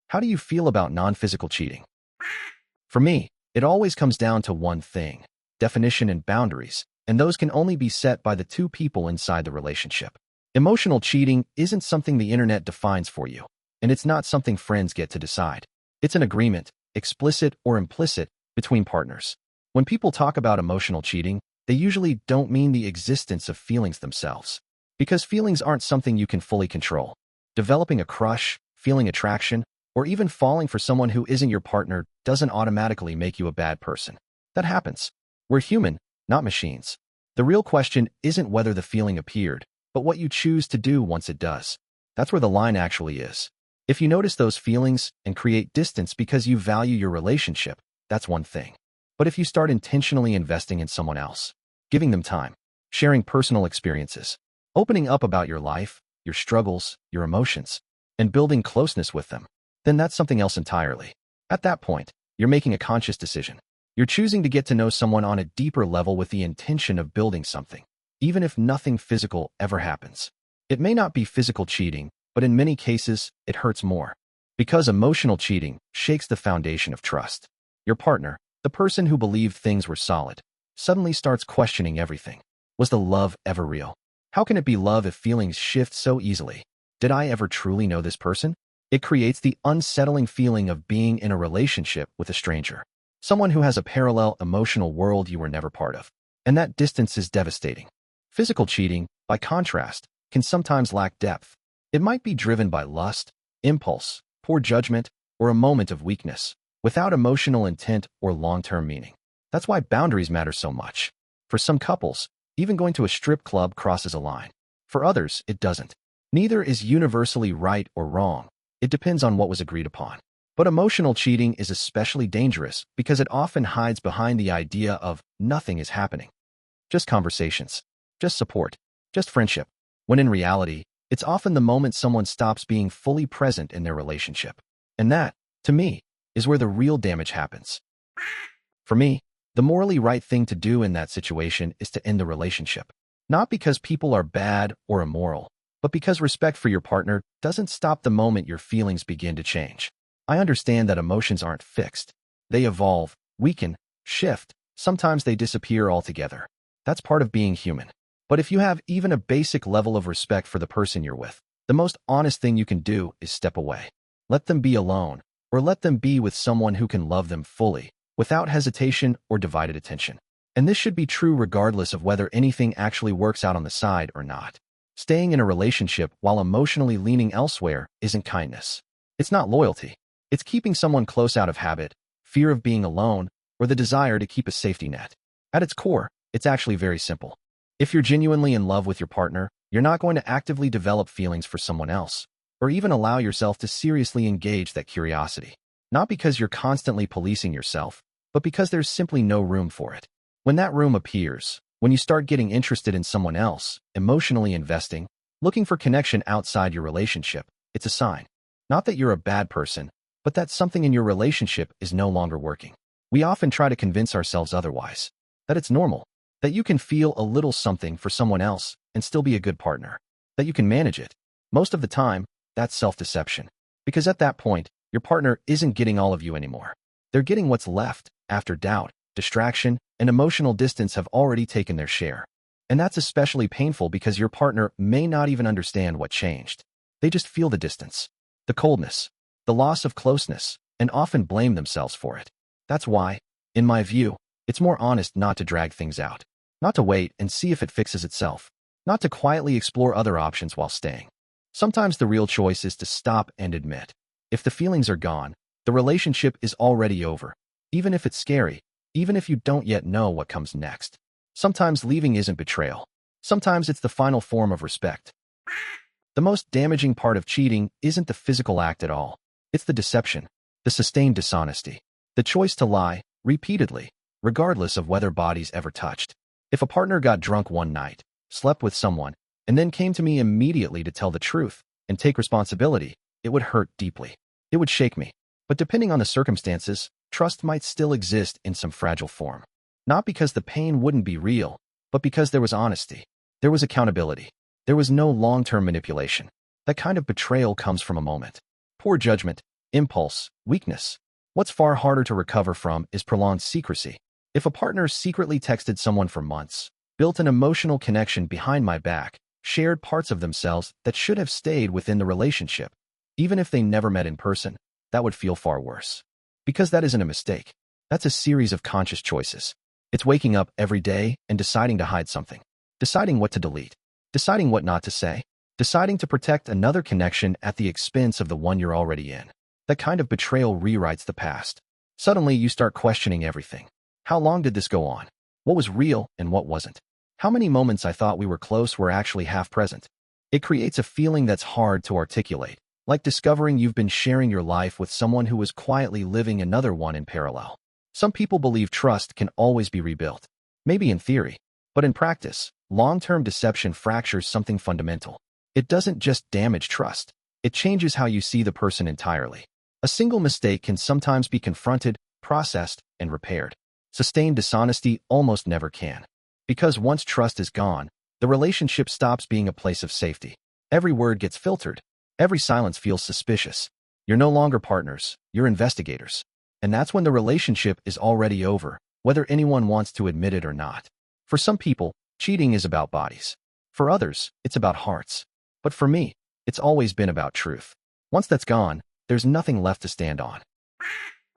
How do you feel about non-physical cheating? For me, it always comes down to one thing: definition and boundaries, and those can only be set by the two people inside the relationship. Emotional cheating isn't something the internet defines for you, and it's not something friends get to decide. It's an agreement, explicit or implicit, between partners. When people talk about emotional cheating, they usually don't mean the existence of feelings themselves, because feelings aren't something you can fully control. Developing a crush, feeling attraction, or even falling for someone who isn't your partner doesn't automatically make you a bad person. That happens. We're human, not machines. The real question isn't whether the feeling appeared, but what you choose to do once it does. That's where the line actually is. If you notice those feelings and create distance because you value your relationship, that's one thing. But if you start intentionally investing in someone else, giving them time, sharing personal experiences, opening up about your life, your struggles, your emotions, and building closeness with them, then that's something else entirely. At that point, you're making a conscious decision. You're choosing to get to know someone on a deeper level with the intention of building something, even if nothing physical ever happens. It may not be physical cheating, but in many cases, it hurts more. Because emotional cheating shakes the foundation of trust. Your partner, the person who believed things were solid, suddenly starts questioning everything. Was the love ever real? How can it be love if feelings shift so easily? Did I ever truly know this person? It creates the unsettling feeling of being in a relationship with a stranger, someone who has a parallel emotional world you were never part of. And that distance is devastating. Physical cheating, by contrast, can sometimes lack depth. It might be driven by lust, impulse, poor judgment, or a moment of weakness, without emotional intent or long-term meaning. That's why boundaries matter so much. For some couples, even going to a strip club crosses a line. For others, it doesn't. Neither is universally right or wrong. It depends on what was agreed upon. But emotional cheating is especially dangerous because it often hides behind the idea of nothing is happening. Just conversations, just support, just friendship. When in reality, it's often the moment someone stops being fully present in their relationship. And that, to me, is where the real damage happens. For me, the morally right thing to do in that situation is to end the relationship. Not because people are bad or immoral, but because respect for your partner doesn't stop the moment your feelings begin to change. I understand that emotions aren't fixed. They evolve, weaken, shift. Sometimes they disappear altogether. That's part of being human. But if you have even a basic level of respect for the person you're with, the most honest thing you can do is step away. Let them be alone, or let them be with someone who can love them fully, without hesitation or divided attention. And this should be true regardless of whether anything actually works out on the side or not. Staying in a relationship while emotionally leaning elsewhere isn't kindness. It's not loyalty. It's keeping someone close out of habit, fear of being alone, or the desire to keep a safety net. At its core, it's actually very simple. If you're genuinely in love with your partner, you're not going to actively develop feelings for someone else, or even allow yourself to seriously engage that curiosity. Not because you're constantly policing yourself, but because there's simply no room for it. When that room appears, when you start getting interested in someone else, emotionally investing, looking for connection outside your relationship, it's a sign. Not that you're a bad person, but that something in your relationship is no longer working. We often try to convince ourselves otherwise, that it's normal, that you can feel a little something for someone else and still be a good partner, that you can manage it. Most of the time, that's self-deception. Because at that point, your partner isn't getting all of you anymore. They're getting what's left after doubt, distraction, and emotional distance have already taken their share. And that's especially painful because your partner may not even understand what changed. They just feel the distance, the coldness, the loss of closeness, and often blame themselves for it. That's why, in my view, it's more honest not to drag things out, not to wait and see if it fixes itself, not to quietly explore other options while staying. Sometimes the real choice is to stop and admit. If the feelings are gone, the relationship is already over. Even if it's scary, even if you don't yet know what comes next. Sometimes leaving isn't betrayal. Sometimes it's the final form of respect. The most damaging part of cheating isn't the physical act at all. It's the deception, the sustained dishonesty, the choice to lie, repeatedly, regardless of whether bodies ever touched. If a partner got drunk one night, slept with someone, and then came to me immediately to tell the truth and take responsibility, it would hurt deeply. It would shake me. But depending on the circumstances, trust might still exist in some fragile form. Not because the pain wouldn't be real, but because there was honesty. There was accountability. There was no long-term manipulation. That kind of betrayal comes from a moment. Poor judgment, impulse, weakness. What's far harder to recover from is prolonged secrecy. If a partner secretly texted someone for months, built an emotional connection behind my back, shared parts of themselves that should have stayed within the relationship, even if they never met in person, that would feel far worse. Because that isn't a mistake. That's a series of conscious choices. It's waking up every day and deciding to hide something, deciding what to delete, deciding what not to say, deciding to protect another connection at the expense of the one you're already in. That kind of betrayal rewrites the past. Suddenly, you start questioning everything. How long did this go on? What was real and what wasn't? How many moments I thought we were close were actually half present? It creates a feeling that's hard to articulate, like discovering you've been sharing your life with someone who was quietly living another one in parallel. Some people believe trust can always be rebuilt. Maybe in theory, but in practice, long-term deception fractures something fundamental. It doesn't just damage trust. It changes how you see the person entirely. A single mistake can sometimes be confronted, processed, and repaired. Sustained dishonesty almost never can. Because once trust is gone, the relationship stops being a place of safety. Every word gets filtered. Every silence feels suspicious. You're no longer partners, you're investigators. And that's when the relationship is already over, whether anyone wants to admit it or not. For some people, cheating is about bodies. For others, it's about hearts. But for me, it's always been about truth. Once that's gone, there's nothing left to stand on.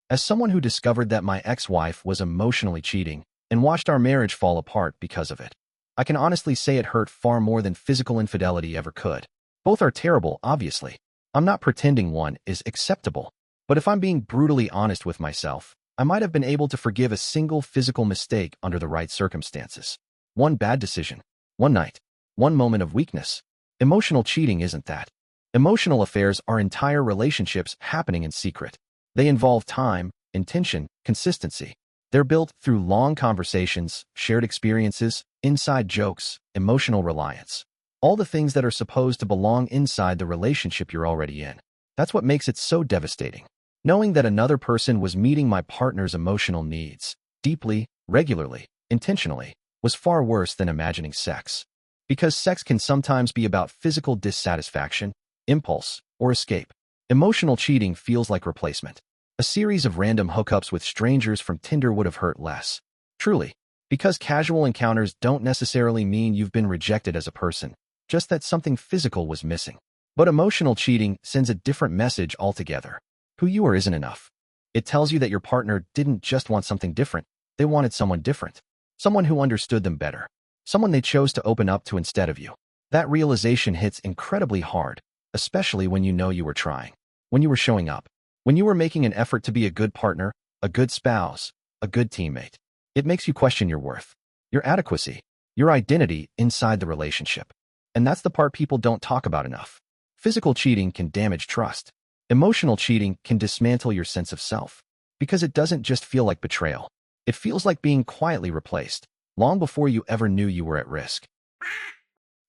As someone who discovered that my ex-wife was emotionally cheating and watched our marriage fall apart because of it, I can honestly say it hurt far more than physical infidelity ever could. Both are terrible, obviously. I'm not pretending one is acceptable. But if I'm being brutally honest with myself, I might have been able to forgive a single physical mistake under the right circumstances. One bad decision, one night, one moment of weakness. Emotional cheating isn't that. Emotional affairs are entire relationships happening in secret. They involve time, intention, consistency. They're built through long conversations, shared experiences, inside jokes, emotional reliance. All the things that are supposed to belong inside the relationship you're already in. That's what makes it so devastating. Knowing that another person was meeting my partner's emotional needs, deeply, regularly, intentionally, was far worse than imagining sex. Because sex can sometimes be about physical dissatisfaction, impulse, or escape. Emotional cheating feels like replacement. A series of random hookups with strangers from Tinder would have hurt less. Truly. Because casual encounters don't necessarily mean you've been rejected as a person, just that something physical was missing. But emotional cheating sends a different message altogether. Who you are isn't enough. It tells you that your partner didn't just want something different, they wanted someone different. Someone who understood them better. Someone they chose to open up to instead of you. That realization hits incredibly hard, especially when you know you were trying. When you were showing up. When you were making an effort to be a good partner, a good spouse, a good teammate. It makes you question your worth, your adequacy, your identity inside the relationship. And that's the part people don't talk about enough. Physical cheating can damage trust. Emotional cheating can dismantle your sense of self. Because it doesn't just feel like betrayal. It feels like being quietly replaced, long before you ever knew you were at risk.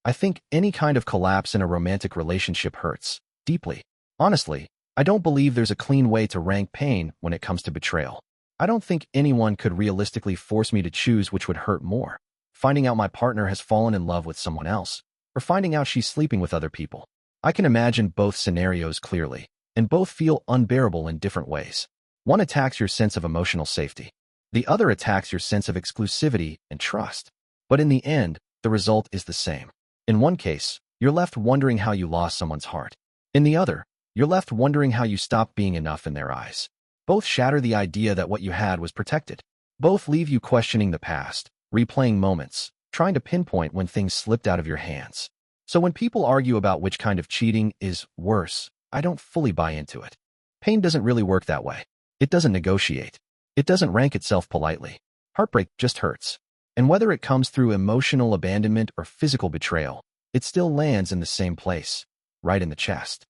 I think any kind of collapse in a romantic relationship hurts, deeply. Honestly, I don't believe there's a clean way to rank pain when it comes to betrayal. I don't think anyone could realistically force me to choose which would hurt more. Finding out my partner has fallen in love with someone else, or finding out she's sleeping with other people. I can imagine both scenarios clearly, and both feel unbearable in different ways. One attacks your sense of emotional safety. The other attacks your sense of exclusivity and trust. But in the end, the result is the same. In one case, you're left wondering how you lost someone's heart. In the other, you're left wondering how you stopped being enough in their eyes. Both shatter the idea that what you had was protected. Both leave you questioning the past, replaying moments, trying to pinpoint when things slipped out of your hands. So when people argue about which kind of cheating is worse, I don't fully buy into it. Pain doesn't really work that way. It doesn't negotiate. It doesn't rank itself politely. Heartbreak just hurts. And whether it comes through emotional abandonment or physical betrayal, it still lands in the same place, right in the chest.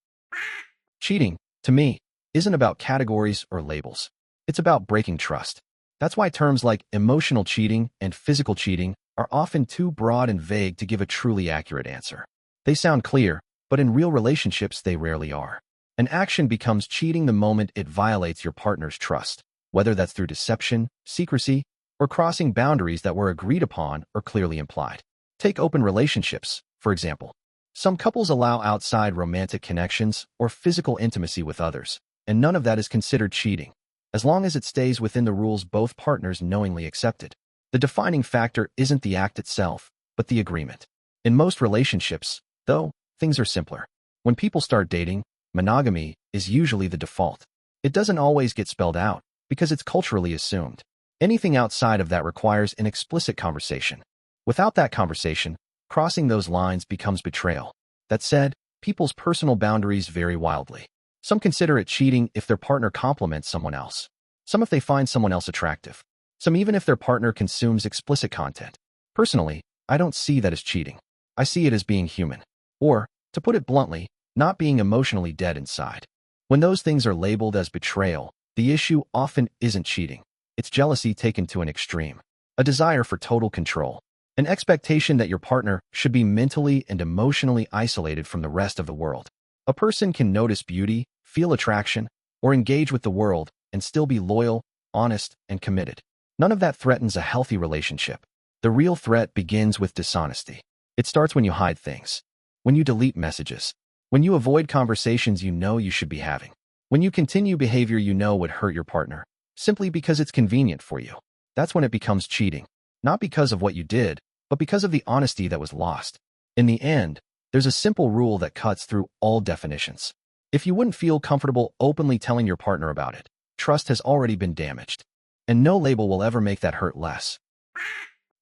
Cheating, to me, isn't about categories or labels. It's about breaking trust. That's why terms like emotional cheating and physical cheating are often too broad and vague to give a truly accurate answer. They sound clear, but in real relationships they rarely are. An action becomes cheating the moment it violates your partner's trust, whether that's through deception, secrecy, or crossing boundaries that were agreed upon or clearly implied. Take open relationships, for example. Some couples allow outside romantic connections or physical intimacy with others, and none of that is considered cheating, as long as it stays within the rules both partners knowingly accepted. The defining factor isn't the act itself, but the agreement. In most relationships, though, things are simpler. When people start dating, monogamy is usually the default. It doesn't always get spelled out, because it's culturally assumed. Anything outside of that requires an explicit conversation. Without that conversation, crossing those lines becomes betrayal. That said, people's personal boundaries vary wildly. Some consider it cheating if their partner compliments someone else. Some if they find someone else attractive. Some even if their partner consumes explicit content. Personally, I don't see that as cheating. I see it as being human. Or, to put it bluntly, not being emotionally dead inside. When those things are labeled as betrayal, the issue often isn't cheating. It's jealousy taken to an extreme. A desire for total control. An expectation that your partner should be mentally and emotionally isolated from the rest of the world. A person can notice beauty, feel attraction, or engage with the world and still be loyal, honest, and committed. None of that threatens a healthy relationship. The real threat begins with dishonesty. It starts when you hide things. When you delete messages. When you avoid conversations you know you should be having. When you continue behavior you know would hurt your partner, simply because it's convenient for you. That's when it becomes cheating. Not because of what you did, but because of the honesty that was lost. In the end, there's a simple rule that cuts through all definitions. If you wouldn't feel comfortable openly telling your partner about it, trust has already been damaged. And no label will ever make that hurt less.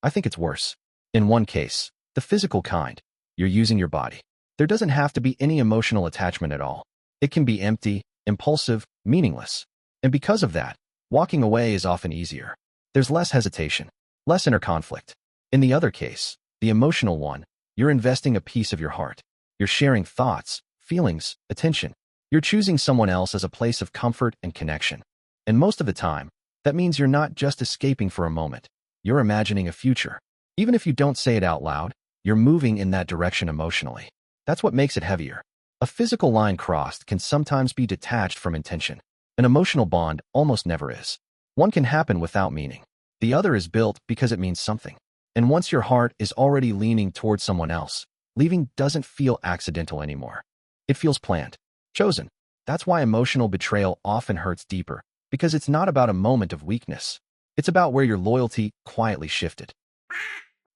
I think it's worse. In one case, the physical kind, you're using your body. There doesn't have to be any emotional attachment at all. It can be empty, impulsive, meaningless. And because of that, walking away is often easier. There's less hesitation, less inner conflict. In the other case, the emotional one, you're investing a piece of your heart. You're sharing thoughts, feelings, attention. You're choosing someone else as a place of comfort and connection. And most of the time, that means you're not just escaping for a moment. You're imagining a future. Even if you don't say it out loud, you're moving in that direction emotionally. That's what makes it heavier. A physical line crossed can sometimes be detached from intention. An emotional bond almost never is. One can happen without meaning. The other is built because it means something. And once your heart is already leaning towards someone else, leaving doesn't feel accidental anymore. It feels planned, chosen. That's why emotional betrayal often hurts deeper, because it's not about a moment of weakness. It's about where your loyalty quietly shifted.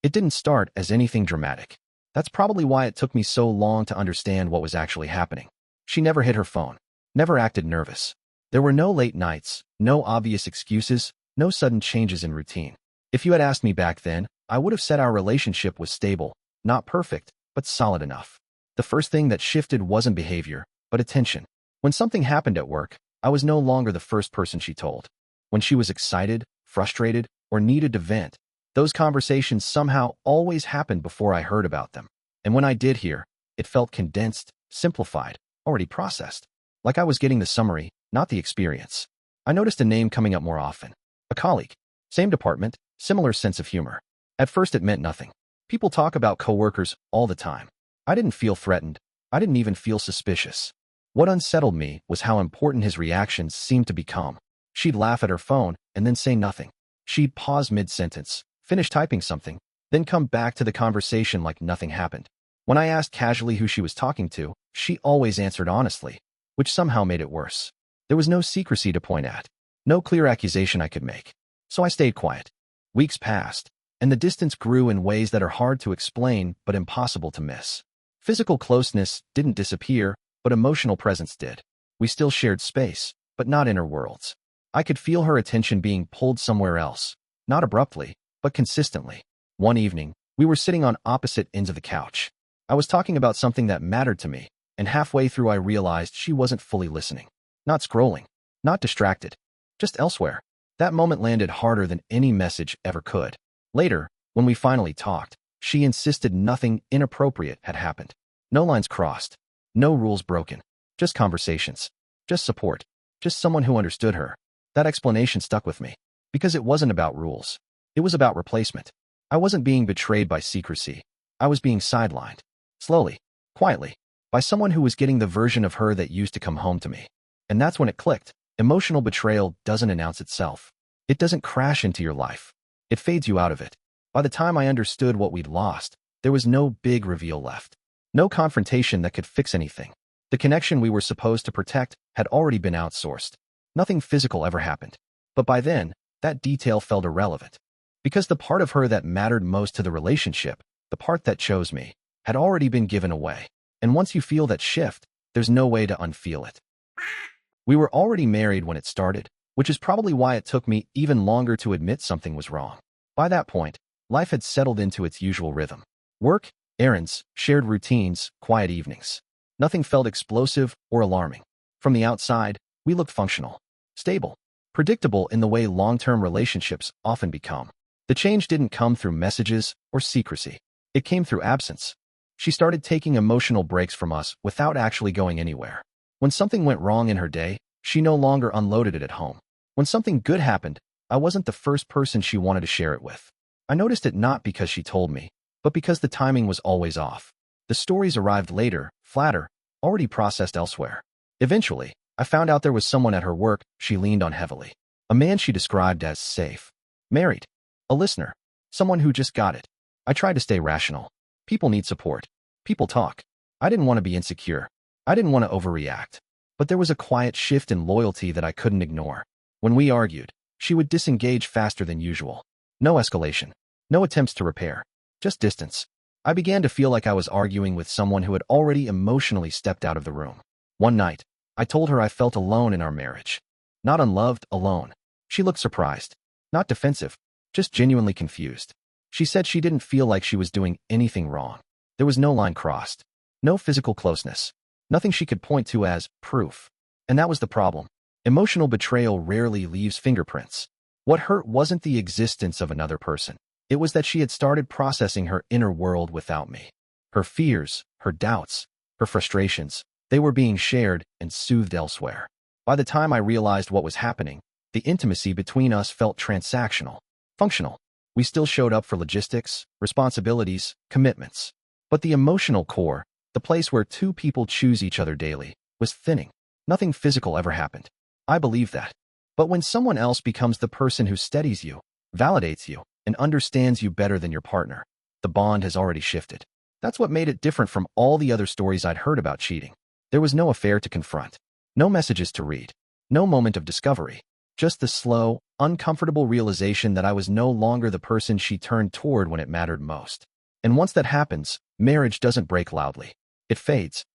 It didn't start as anything dramatic. That's probably why it took me so long to understand what was actually happening. She never hit her phone, never acted nervous. There were no late nights, no obvious excuses, no sudden changes in routine. If you had asked me back then, I would have said our relationship was stable, not perfect, but solid enough. The first thing that shifted wasn't behavior, but attention. When something happened at work, I was no longer the first person she told. When she was excited, frustrated, or needed to vent, those conversations somehow always happened before I heard about them. And when I did hear, it felt condensed, simplified, already processed. Like I was getting the summary, not the experience. I noticed a name coming up more often. A colleague. Same department, similar sense of humor. At first it meant nothing. People talk about coworkers all the time. I didn't feel threatened. I didn't even feel suspicious. What unsettled me was how important his reactions seemed to become. She'd laugh at her phone and then say nothing. She'd pause mid-sentence, finish typing something, then come back to the conversation like nothing happened. When I asked casually who she was talking to, she always answered honestly, which somehow made it worse. There was no secrecy to point at, no clear accusation I could make. So I stayed quiet. Weeks passed, and the distance grew in ways that are hard to explain but impossible to miss. Physical closeness didn't disappear, but emotional presence did. We still shared space, but not inner worlds. I could feel her attention being pulled somewhere else, not abruptly, but consistently. One evening, we were sitting on opposite ends of the couch. I was talking about something that mattered to me, and halfway through I realized she wasn't fully listening. Not scrolling, not distracted, just elsewhere. That moment landed harder than any message ever could. Later, when we finally talked, she insisted nothing inappropriate had happened. No lines crossed, no rules broken, just conversations, just support, just someone who understood her. That explanation stuck with me, because it wasn't about rules. It was about replacement. I wasn't being betrayed by secrecy. I was being sidelined. Slowly, quietly, by someone who was getting the version of her that used to come home to me. And that's when it clicked. Emotional betrayal doesn't announce itself. It doesn't crash into your life. It fades you out of it. By the time I understood what we'd lost, there was no big reveal left. No confrontation that could fix anything. The connection we were supposed to protect had already been outsourced. Nothing physical ever happened. But by then, that detail felt irrelevant. Because the part of her that mattered most to the relationship, the part that chose me, had already been given away. And once you feel that shift, there's no way to unfeel it. We were already married when it started, which is probably why it took me even longer to admit something was wrong. By that point, life had settled into its usual rhythm. Work, errands, shared routines, quiet evenings. Nothing felt explosive or alarming. From the outside, we looked functional, stable, predictable in the way long-term relationships often become. The change didn't come through messages or secrecy. It came through absence. She started taking emotional breaks from us without actually going anywhere. When something went wrong in her day, she no longer unloaded it at home. When something good happened, I wasn't the first person she wanted to share it with. I noticed it not because she told me, but because the timing was always off. The stories arrived later, flatter, already processed elsewhere. Eventually, I found out there was someone at her work she leaned on heavily. A man she described as safe. Married. A listener. Someone who just got it. I tried to stay rational. People need support. People talk. I didn't want to be insecure. I didn't want to overreact. But there was a quiet shift in loyalty that I couldn't ignore. When we argued, she would disengage faster than usual. No escalation. No attempts to repair. Just distance. I began to feel like I was arguing with someone who had already emotionally stepped out of the room. One night, I told her I felt alone in our marriage. Not unloved, alone. She looked surprised. Not defensive. Just genuinely confused. She said she didn't feel like she was doing anything wrong. There was no line crossed. No physical closeness. Nothing she could point to as proof. And that was the problem. Emotional betrayal rarely leaves fingerprints. What hurt wasn't the existence of another person. It was that she had started processing her inner world without me. Her fears, her doubts, her frustrations, they were being shared and soothed elsewhere. By the time I realized what was happening, the intimacy between us felt transactional, functional. We still showed up for logistics, responsibilities, commitments. But the emotional core, the place where two people choose each other daily, was thinning. Nothing physical ever happened. I believe that. But when someone else becomes the person who steadies you, validates you, and understands you better than your partner, the bond has already shifted. That's what made it different from all the other stories I'd heard about cheating. There was no affair to confront, no messages to read, no moment of discovery, just the slow, uncomfortable realization that I was no longer the person she turned toward when it mattered most. And once that happens, marriage doesn't break loudly. It fades.